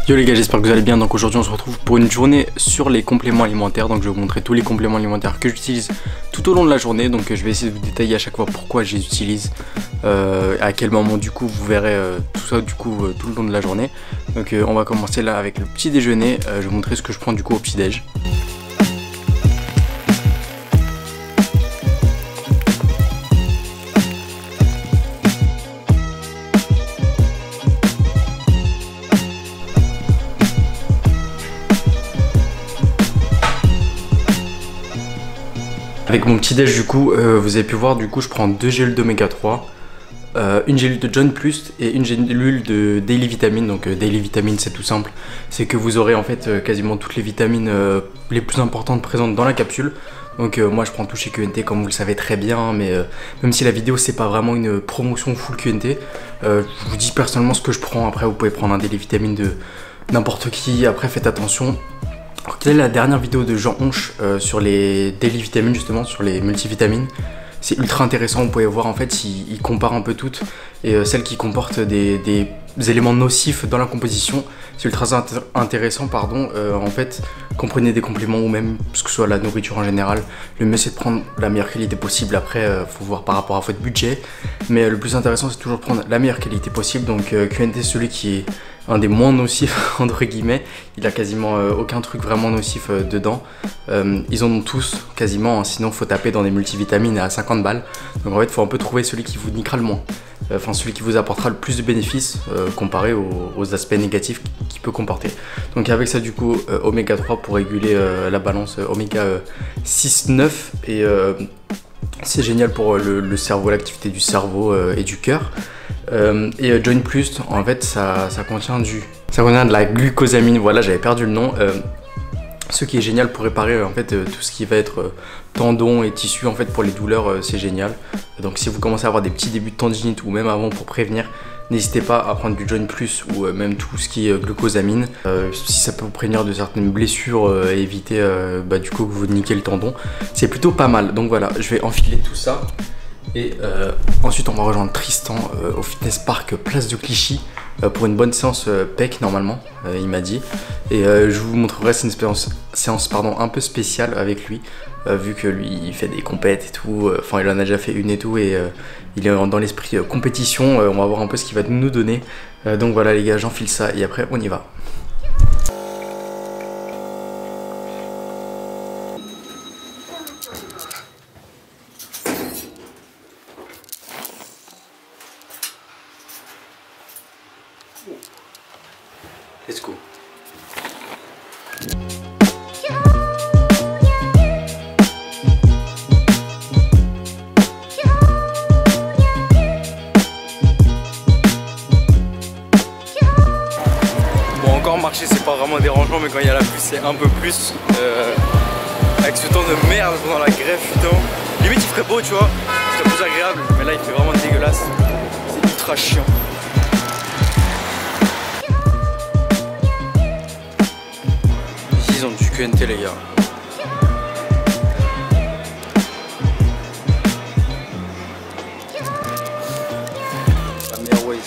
Yo les gars, j'espère que vous allez bien. Donc aujourd'hui on se retrouve pour une journée sur les compléments alimentaires. Donc je vais vous montrer tous les compléments alimentaires que j'utilise tout au long de la journée. Donc je vais essayer de vous détailler à chaque fois pourquoi je les utilise, à quel moment du coup vous verrez tout ça du coup tout le long de la journée. Donc on va commencer là avec le petit déjeuner. Je vais vous montrer ce que je prends du coup au petit déj. Avec mon petit déj du coup, vous avez pu voir du coup je prends 2 gélules d'oméga 3, une gélule de John Plus et une gélule de Daily Vitamine. Donc Daily Vitamine c'est tout simple, c'est que vous aurez en fait quasiment toutes les vitamines les plus importantes présentes dans la capsule. Donc moi je prends tout chez QNT comme vous le savez très bien, mais même si la vidéo c'est pas vraiment une promotion full QNT, je vous dis personnellement ce que je prends. Après vous pouvez prendre un Daily Vitamine de n'importe qui, après faites attention. Alors, quelle est la dernière vidéo de Jean Honche sur les daily vitamines, justement sur les multivitamines? C'est ultra intéressant, vous pouvez voir en fait il compare un peu toutes, et celles qui comportent des éléments nocifs dans la composition, c'est ultra intéressant pardon. En fait comprenez des compléments ou même ce que ce soit la nourriture en général, le mieux c'est de prendre la meilleure qualité possible. Après faut voir par rapport à votre budget, mais le plus intéressant c'est toujours prendre la meilleure qualité possible. Donc QNT, celui qui est un des moins nocifs entre guillemets, il a quasiment aucun truc vraiment nocif dedans. Ils en ont tous quasiment, hein, sinon faut taper dans des multivitamines à 50 balles. Donc en fait faut un peu trouver celui qui vous niquera le moins, enfin celui qui vous apportera le plus de bénéfices comparé aux aspects négatifs qu'il peut comporter. Donc avec ça du coup oméga 3 pour réguler la balance, oméga 6, 9, et c'est génial pour le cerveau, l'activité du cerveau et du cœur. Et Join Plus, en fait ça contient de la glucosamine, voilà j'avais perdu le nom, ce qui est génial pour réparer en fait tout ce qui va être tendons et tissus en fait pour les douleurs, c'est génial. Donc si vous commencez à avoir des petits débuts de tendinite ou même avant pour prévenir, n'hésitez pas à prendre du Join Plus ou même tout ce qui est glucosamine, si ça peut vous prévenir de certaines blessures et éviter du coup que vous niquez le tendon, c'est plutôt pas mal. Donc voilà, je vais enfiler tout ça. Et ensuite on va rejoindre Tristan au Fitness Park Place de Clichy pour une bonne séance PEC normalement, il m'a dit. Et je vous montrerai, c'est une séance un peu spéciale avec lui, vu que lui il fait des compètes et tout, enfin il en a déjà fait une et tout, et il est dans l'esprit compétition. On va voir un peu ce qu'il va nous donner. Donc voilà les gars, j'enfile ça et après on y va. Let's go. Bon, encore marcher c'est pas vraiment dérangeant, mais quand il y a la pluie c'est un peu plus. Avec ce temps de merde pendant la grève, putain. Limite il ferait beau, tu vois, ce serait plus agréable, mais là il fait vraiment dégueulasse. C'est ultra chiant. Ils ont du QNT les gars. La meilleure way.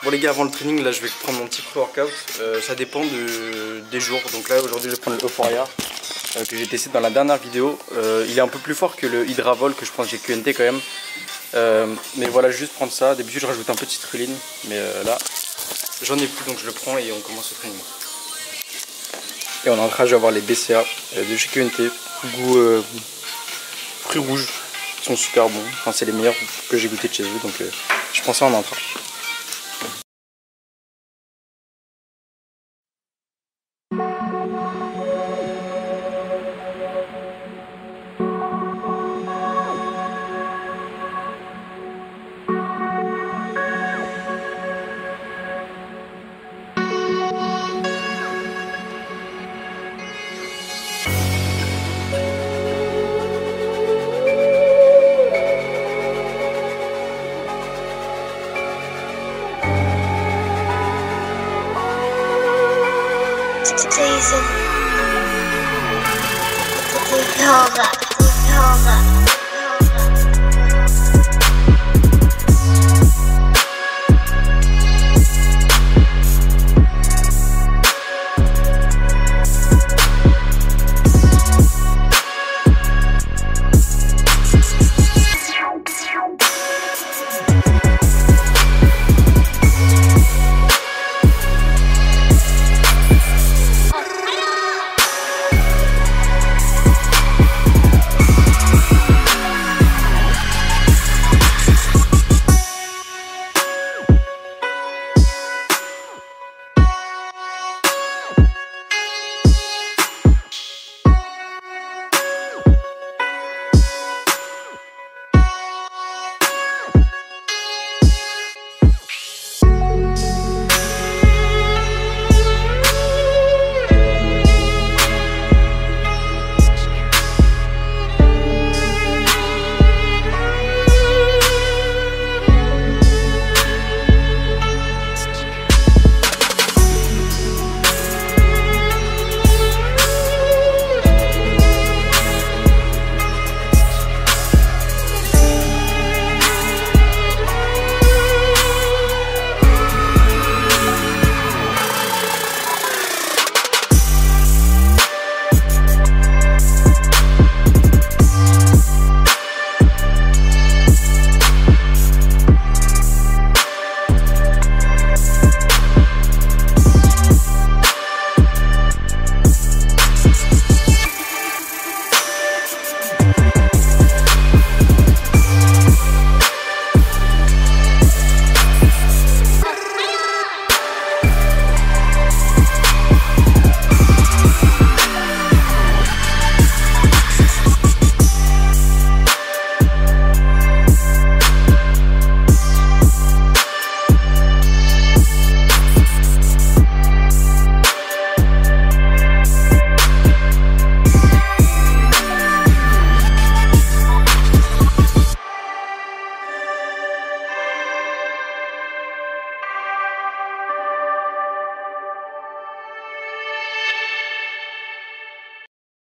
Bon les gars, avant le training là je vais prendre mon petit pré-workout. Ça dépend des jours. Donc là aujourd'hui je vais prendre le Euphoria que j'ai testé dans la dernière vidéo. Il est un peu plus fort que le Hydravol que je prends chez QNT quand même. Mais voilà, juste prendre ça. D'habitude je rajoute un peu de citrulline, mais là j'en ai plus, donc je le prends et on commence le training. Et on est en train d'avoir les BCA de chez QNT, goût fruits rouges, ils sont super bons. Enfin, c'est les meilleurs que j'ai goûté de chez eux, donc je prends ça en entrant.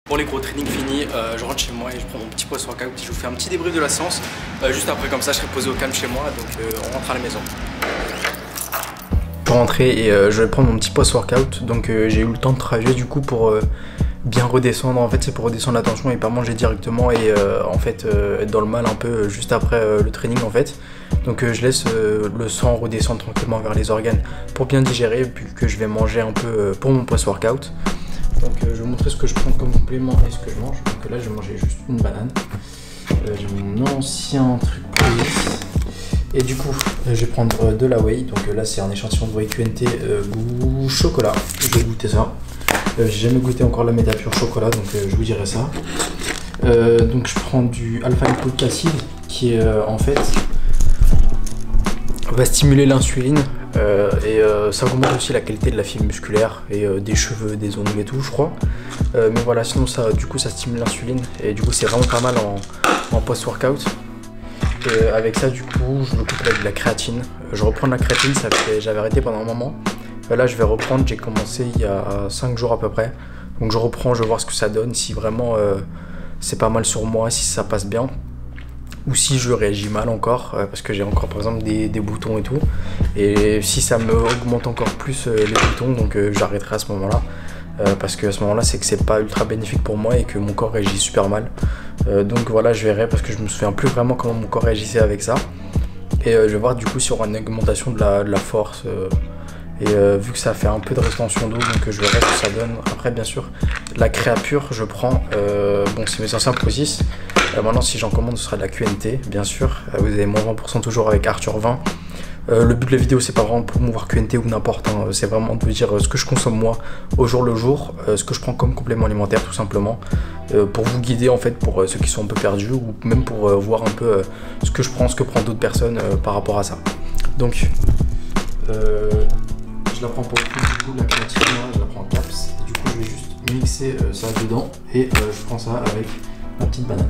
Pour les gros trainings finis, je rentre chez moi et je prends mon petit post-workout. Je vous fais un petit débrief de la séance. Juste après, comme ça, je serai posé au calme chez moi. Donc on rentre à la maison. Je suis rentré et je vais prendre mon petit post-workout. Donc j'ai eu le temps de travailler du coup pour bien redescendre. En fait, c'est pour redescendre la tension et pas manger directement et en fait être dans le mal un peu juste après le training en fait. Donc je laisse le sang redescendre tranquillement vers les organes pour bien digérer, puis que je vais manger un peu pour mon post-workout. Donc je vais vous montrer ce que je prends comme complément et ce que je mange. Donc là je vais manger juste une banane. J'ai mon ancien truc police. Et du coup je vais prendre de la whey. Donc là c'est un échantillon de whey QNT goût chocolat. Je vais goûter ça. J'ai jamais goûté encore la Métapure chocolat, donc je vous dirai ça. Donc je prends du alpha lipoic acid qui est en fait va stimuler l'insuline et ça augmente aussi la qualité de la fibre musculaire et des cheveux, des ongles et tout, je crois. Mais voilà, sinon ça, du coup ça stimule l'insuline et du coup c'est vraiment pas mal en post-workout. Et avec ça du coup je le coupe avec de la créatine. Je reprends de la créatine, j'avais arrêté pendant un moment. Là je vais reprendre, j'ai commencé il y a 5 jours à peu près. Donc je reprends, je vais voir ce que ça donne, si vraiment c'est pas mal sur moi, si ça passe bien. Ou si je réagis mal encore, parce que j'ai encore par exemple des boutons et tout. Et si ça me augmente encore plus les boutons, donc j'arrêterai à ce moment-là. Parce que à ce moment-là c'est que c'est pas ultra bénéfique pour moi et que mon corps réagit super mal. Donc voilà, je verrai parce que je me souviens plus vraiment comment mon corps réagissait avec ça. Et je vais voir du coup s'il y aura une augmentation de la force. Et vu que ça fait un peu de rétention d'eau, donc je verrai ce que ça donne. Après bien sûr, la créapure je prends, bon c'est mes anciens Pro6. Maintenant si j'en commande ce sera de la QNT bien sûr. Vous avez moins 20% toujours avec Arthur 20. Le but de la vidéo c'est pas vraiment pour promouvoir QNT ou n'importe, hein. C'est vraiment de vous dire ce que je consomme moi au jour le jour, ce que je prends comme complément alimentaire tout simplement. Pour vous guider en fait pour ceux qui sont un peu perdus ou même pour voir un peu ce que je prends, ce que prennent d'autres personnes par rapport à ça. Donc je la prends pour plus du coup la créatine, je la prends en caps. Et du coup je vais juste mixer ça dedans et je prends ça avec ma petite banane.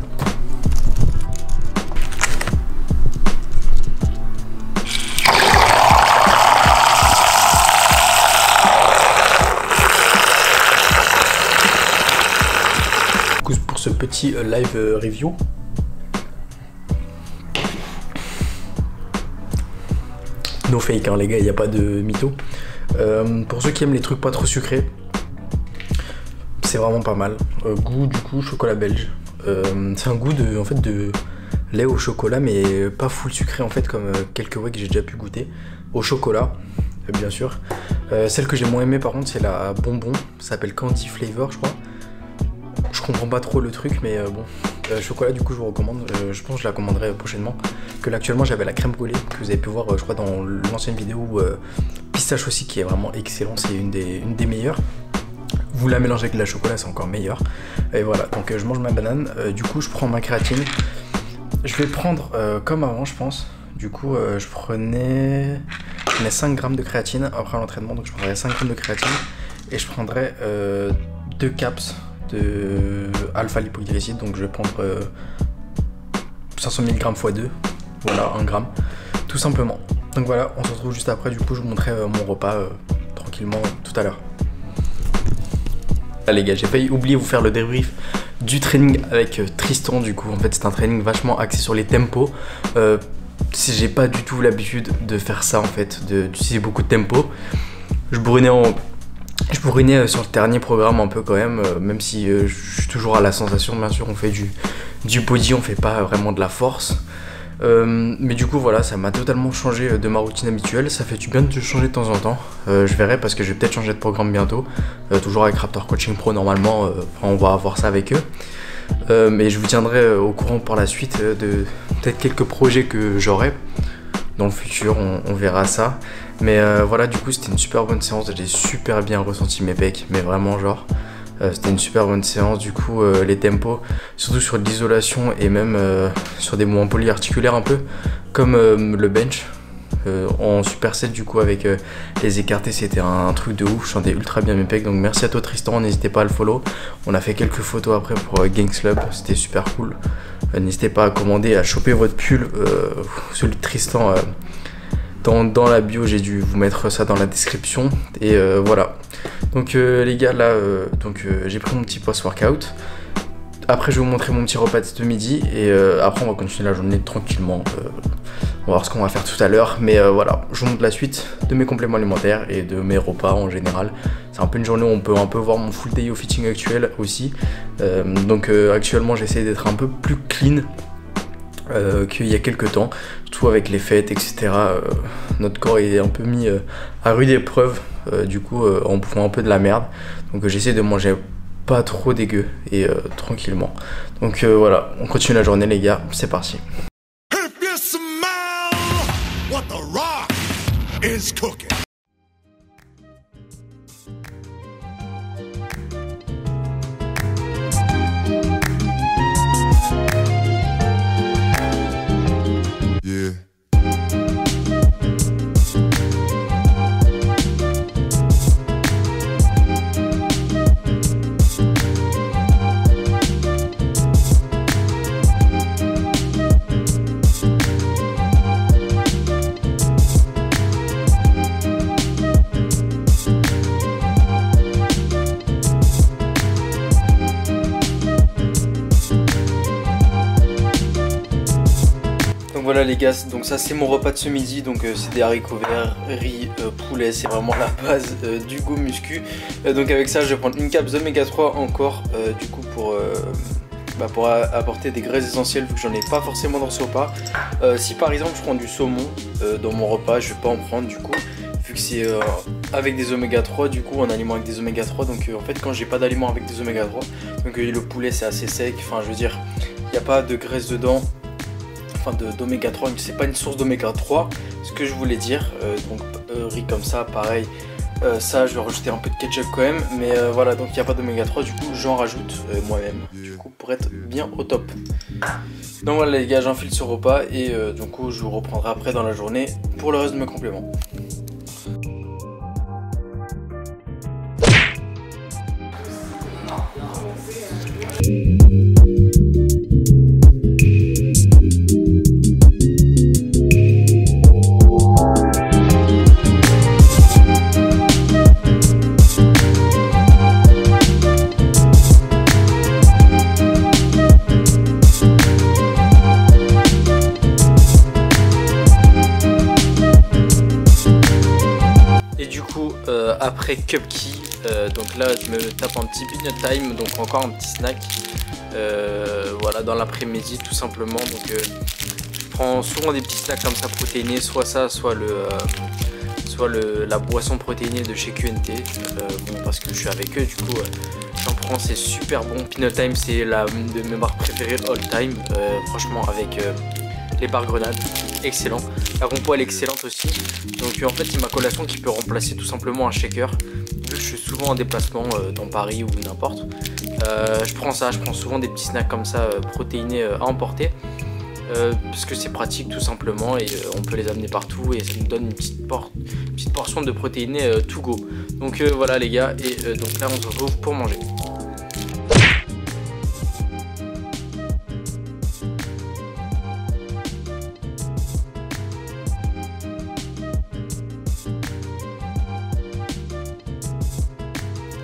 Pour ce petit live review. No fake hein, les gars, il n'y a pas de mytho. Pour ceux qui aiment les trucs pas trop sucrés, c'est vraiment pas mal. Goût du coup chocolat belge. C'est un goût en fait de lait au chocolat mais pas full sucré en fait comme quelques whey que j'ai déjà pu goûter. Au chocolat bien sûr. Celle que j'ai moins aimée par contre c'est la bonbon. Ça s'appelle Candy Flavor je crois. Je comprends pas trop le truc mais bon. Chocolat du coup je vous recommande, je pense que je la commanderai prochainement. Que là actuellement j'avais la crème brûlée que vous avez pu voir je crois dans l'ancienne vidéo pistache aussi qui est vraiment excellent, c'est une des meilleures. Vous la mélangez avec de la chocolat c'est encore meilleur. Et voilà donc je mange ma banane, du coup je prends ma créatine. Je vais prendre comme avant je pense. Du coup je prenais 5 grammes de créatine après l'entraînement, donc je prendrais 5 grammes de créatine et je prendrais 2 caps de alpha lipoglycide, donc je vais prendre 500 mg x 2, voilà 1 gramme tout simplement. Donc voilà, on se retrouve juste après, du coup je vous montrerai mon repas tranquillement tout à l'heure. Ah les gars, j'ai failli oublier de vous faire le débrief du training avec Tristan. Du coup en fait c'est un training vachement axé sur les tempos. J'ai pas du tout l'habitude de faire ça en fait, d'utiliser beaucoup de tempo. Je bourrinais sur le dernier programme un peu quand même, même si je suis toujours à la sensation. Bien sûr on fait du body, on fait pas vraiment de la force. Mais du coup voilà, ça m'a totalement changé de ma routine habituelle. Ça fait du bien de changer de temps en temps. Je verrai parce que je vais peut-être changer de programme bientôt. Toujours avec Raptor Coaching Pro normalement, on va avoir ça avec eux. Mais je vous tiendrai au courant par la suite de peut-être quelques projets que j'aurai dans le futur, on verra ça. Mais voilà, du coup c'était une super bonne séance, j'ai super bien ressenti mes pecs, mais vraiment genre c'était une super bonne séance. Du coup les tempos, surtout sur l'isolation et même sur des mouvements polyarticulaires un peu comme le bench en superset du coup avec les écartés, c'était un truc de ouf, je sentais ultra bien mes pecs. Donc merci à toi Tristan, n'hésitez pas à le follow. On a fait quelques photos après pour Gangs Club, c'était super cool. N'hésitez pas à commander, à choper votre pull, celui de Tristan dans la bio, j'ai dû vous mettre ça dans la description. Et voilà, Donc les gars là, j'ai pris mon petit post-workout. Après je vais vous montrer mon petit repas de ce midi et après on va continuer la journée tranquillement. On va voir ce qu'on va faire tout à l'heure, mais voilà, je vous montre la suite de mes compléments alimentaires et de mes repas en général. C'est un peu une journée où on peut un peu voir mon full day au fitting actuel aussi. Actuellement j'essaie d'être un peu plus clean qu'il y a quelques temps, surtout avec les fêtes, etc. Notre corps est un peu mis à rude épreuve, en bouffant un peu de la merde. Donc j'essaie de manger pas trop dégueu et tranquillement. Donc voilà, on continue la journée les gars, c'est parti. If you smell what the Rock is cooking. Yeah. Voilà les gars, donc ça c'est mon repas de ce midi, donc c'est des haricots verts, riz, poulet, c'est vraiment la base du go muscu. Donc avec ça je vais prendre une capsule d'oméga 3 encore, pour apporter des graisses essentielles vu que j'en ai pas forcément dans ce repas. Si par exemple je prends du saumon dans mon repas, je vais pas en prendre du coup, vu que c'est avec des oméga 3, du coup un aliment avec des oméga 3, donc en fait quand j'ai pas d'aliment avec des oméga 3, donc le poulet c'est assez sec, enfin je veux dire, il n'y a pas de graisse dedans. D'oméga 3, c'est pas une source d'oméga 3, ce que je voulais dire. Riz comme ça, pareil. Ça, je vais rajouter un peu de ketchup quand même, mais voilà, donc il n'y a pas d'oméga 3, du coup j'en rajoute moi-même, du coup pour être bien au top. Donc voilà les gars, j'enfile ce repas et du coup je vous reprendrai après dans la journée pour le reste de mes compléments. Après Cupkey, donc là je me tape un petit peanut time, donc encore un petit snack, voilà, dans l'après-midi tout simplement. Donc je prends souvent des petits snacks comme ça protéinés, soit ça, soit la boisson protéinée de chez QNT, parce que je suis avec eux, du coup j'en prends, c'est super bon. Peanut time c'est l'une de mes barres préférées all time, franchement avec les barres grenades, excellent. La compo elle est excellente aussi. Donc en fait c'est ma collation qui peut remplacer tout simplement un shaker. Vu que je suis souvent en déplacement dans Paris ou n'importe, je prends ça, je prends souvent des petits snacks comme ça protéinés à emporter. Parce que c'est pratique tout simplement et on peut les amener partout et ça nous donne une petite portion de protéinés to go. Donc voilà les gars, et donc là on se retrouve pour manger.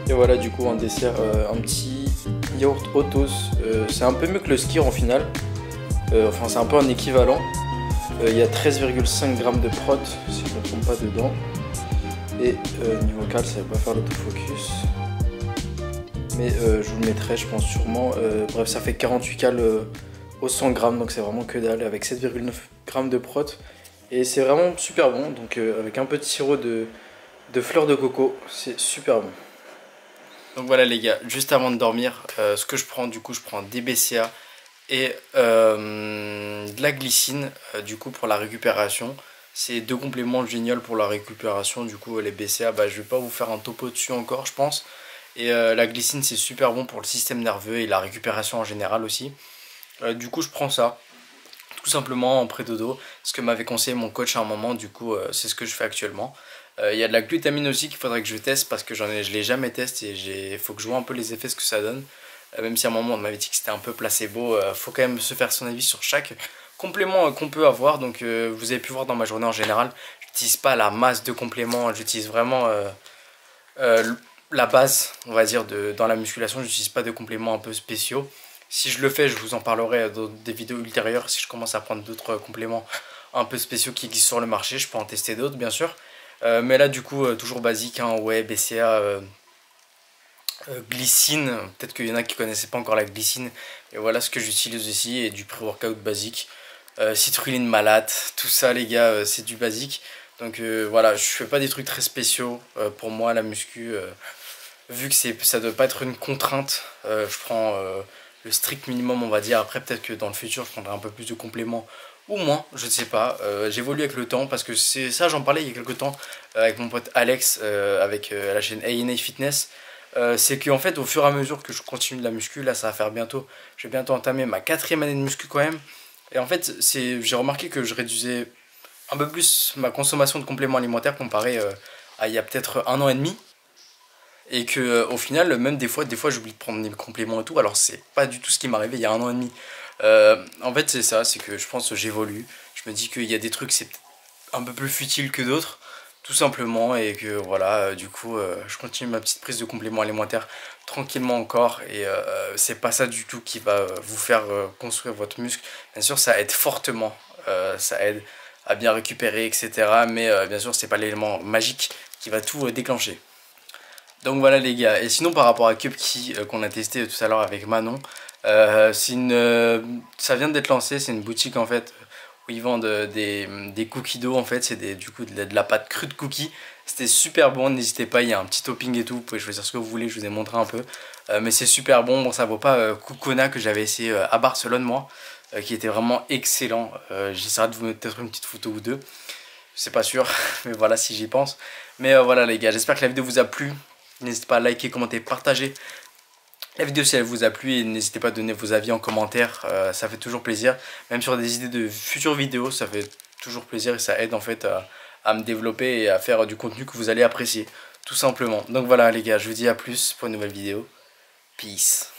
Et voilà du coup un dessert, un petit yaourt Otos, c'est un peu mieux que le Skyr en finale, enfin c'est un peu un équivalent. Il y a 13,5 g de prot si je ne me trompe pas dedans. Et niveau cal ça va pas faire l'autofocus. Mais je vous le mettrai je pense sûrement. Bref ça fait 48 cal au 100 g, donc c'est vraiment que dalle, avec 7,9 g de prot. Et c'est vraiment super bon, donc avec un petit sirop de fleurs de coco, c'est super bon. Donc voilà les gars, juste avant de dormir, ce que je prends, du coup je prends des BCA et de la glycine, du coup pour la récupération. C'est deux compléments géniaux pour la récupération, du coup les BCA, je vais pas vous faire un topo dessus encore je pense. Et la glycine c'est super bon pour le système nerveux et la récupération en général aussi. Du coup je prends ça, tout simplement en pré-dodo, ce que m'avait conseillé mon coach à un moment, du coup c'est ce que je fais actuellement. Il y a de la glutamine aussi qu'il faudrait que je teste parce que je l'ai jamais testé et il faut que je vois un peu les effets, ce que ça donne. Même si à un moment on m'avait dit que c'était un peu placebo, faut quand même se faire son avis sur chaque complément qu'on peut avoir. Donc vous avez pu voir dans ma journée en général, j'utilise pas la masse de compléments, j'utilise vraiment la base, on va dire, dans la musculation. Je n'utilise pas de compléments un peu spéciaux. Si je le fais, je vous en parlerai dans des vidéos ultérieures. Si je commence à prendre d'autres compléments un peu spéciaux qui existent sur le marché, je peux en tester d'autres bien sûr. Mais là du coup, toujours basique, hein, ouais, BCA, glycine. Peut-être qu'il y en a qui ne connaissaient pas encore la glycine. Et voilà ce que j'utilise aussi, et du pré-workout basique. Citrulline malate, tout ça les gars, c'est du basique. Donc voilà, je fais pas des trucs très spéciaux pour moi la muscu. Vu que ça doit pas être une contrainte, je prends le strict minimum on va dire. Après peut-être que dans le futur je prendrai un peu plus de compléments ou moins, je ne sais pas. J'évolue avec le temps, parce que c'est ça, j'en parlais il y a quelques temps avec mon pote Alex, avec la chaîne A&A Fitness. C'est qu'en fait au fur et à mesure que je continue de la muscu, là ça va faire bientôt, je vais bientôt entamer ma 4e année de muscu quand même. Et en fait j'ai remarqué que je réduisais un peu plus ma consommation de compléments alimentaires comparé à il y a peut-être 1 an et demi. Et que au final, même des fois j'oublie de prendre des compléments et tout. Alors c'est pas du tout ce qui m'arrivait il y a 1 an et demi. En fait c'est ça, c'est que je pense que j'évolue. Je me dis qu'il y a des trucs c'est un peu plus futile que d'autres, tout simplement. Et que voilà, du coup je continue ma petite prise de compléments alimentaires tranquillement encore. Et c'est pas ça du tout qui va vous faire construire votre muscle. Bien sûr ça aide fortement, ça aide à bien récupérer etc. Mais bien sûr c'est pas l'élément magique qui va tout déclencher. Donc voilà les gars, et sinon par rapport à Cupkey qu'on a testé tout à l'heure avec Manon, ça vient d'être lancé, c'est une boutique en fait où ils vendent des cookies dough en fait, c'est du coup de la pâte crue de cookies. C'était super bon, n'hésitez pas, il y a un petit topping et tout, vous pouvez choisir ce que vous voulez, je vous ai montré un peu. Mais c'est super bon, bon ça vaut pas Kukona que j'avais essayé à Barcelone moi, qui était vraiment excellent. J'essaierai de vous mettre peut-être une petite photo ou deux, c'est pas sûr, mais voilà si j'y pense. Mais voilà les gars, j'espère que la vidéo vous a plu. N'hésitez pas à liker, commenter, partager la vidéo si elle vous a plu, et n'hésitez pas à donner vos avis en commentaire, ça fait toujours plaisir. Même sur des idées de futures vidéos, ça fait toujours plaisir et ça aide en fait à me développer et à faire du contenu que vous allez apprécier, tout simplement. Donc voilà les gars, je vous dis à plus pour une nouvelle vidéo. Peace.